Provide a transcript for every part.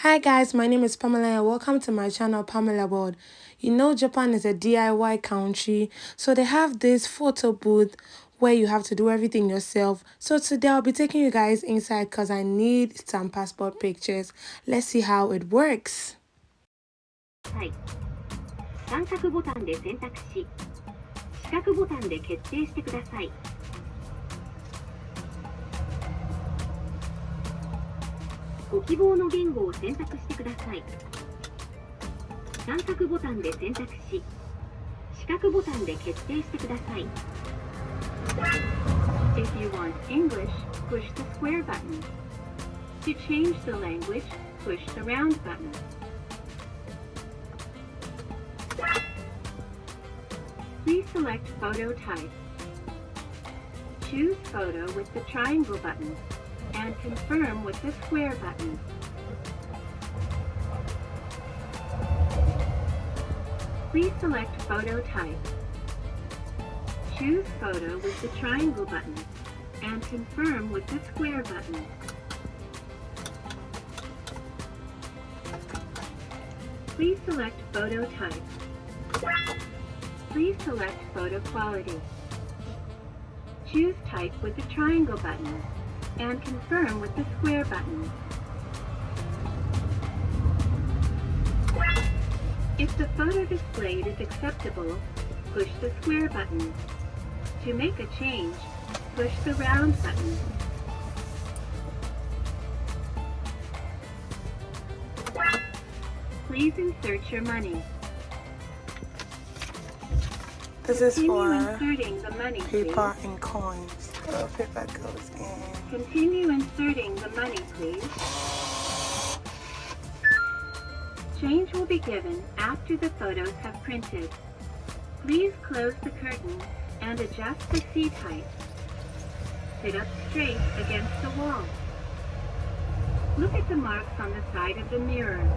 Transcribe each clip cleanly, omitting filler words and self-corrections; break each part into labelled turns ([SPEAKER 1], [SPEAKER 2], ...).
[SPEAKER 1] Hi guys, my name is Pamela and welcome to my channel Pamela World. You know Japan is a DIY country, so they have this photo booth where you have to do everything yourself. So today I'll be taking you guys inside because I need some passport pictures. Let's see how it works.
[SPEAKER 2] はい、三角ボタンで選択し、四角ボタンで決定してください。ご希望の言語を選択してください。三角ボタンで選択し、四角ボタンで決定してください。If you want English, push the square button. To change the language, push the round button. Please select photo type. Choose photo with the triangle button and confirm with the square button. Please select photo type. Choose photo with the triangle button and confirm with the square button. Please select photo type. Please select photo quality. Choose type with the triangle button and confirm with the square button. If the photo displayed is acceptable, push the square button. To make a change, push the round button. Please insert your money.
[SPEAKER 1] This is for
[SPEAKER 2] inserting the money,
[SPEAKER 1] paper and coins. The paper goes in.
[SPEAKER 2] Continue inserting the money, please. Change will be given after the photos have printed. Please close the curtain and adjust the seat height. Sit up straight against the wall. Look at the marks on the side of the mirror.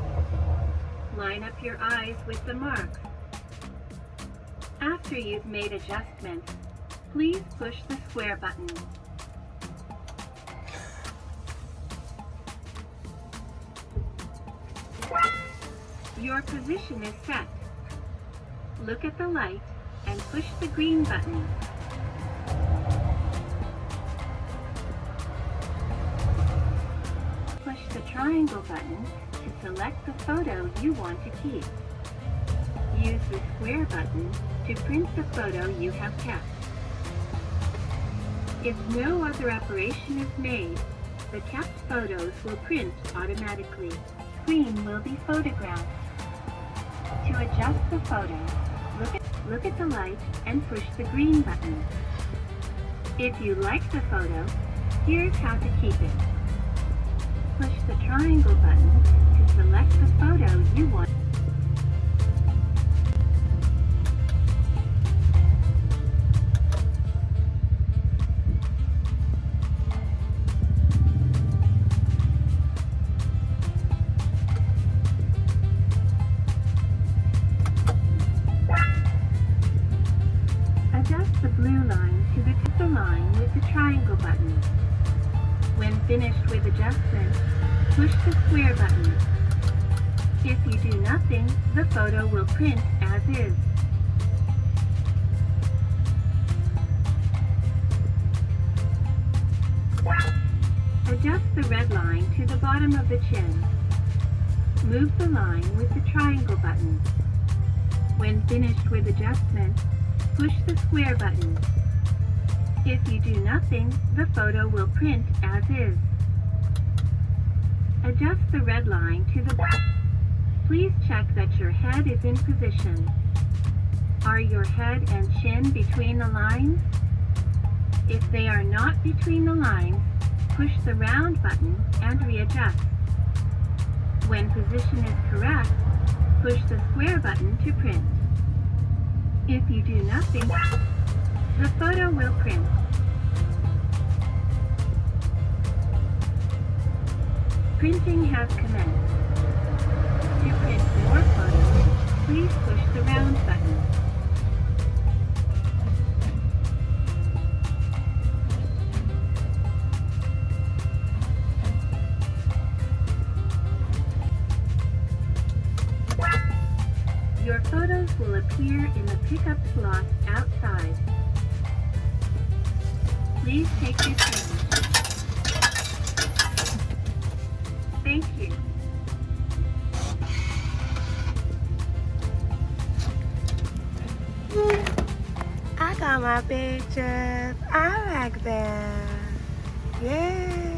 [SPEAKER 2] Line up your eyes with the marks. After you've made adjustments, please push the square button. Your position is set. Look at the light and push the green button. Push the triangle button to select the photo you want to keep. Use the square button to print the photo you have kept. If no other operation is made, the kept photos will print automatically. Screen will be photographed. To adjust the photo, look at the light and push the green button. If you like the photo, here's how to keep it. Push the triangle button to select the photo you want. Adjust the blue line to the line with the triangle button. When finished with adjustment, push the square button. If you do nothing, the photo will print as is. Adjust the red line to the bottom of the chin. Move the line with the triangle button. When finished with adjustment, push the square button. If you do nothing, the photo will print as is. Adjust the red line to the back. Please check that your head is in position. Are your head and chin between the lines? If they are not between the lines, push the round button and readjust. When position is correct, push the square button to print. If you do nothing, the photo will print. Printing has commenced. To print more photos, please push the round button. will appear in the pickup slot outside. Please take your change. Thank you.
[SPEAKER 1] I got my pictures. I like that. Yeah.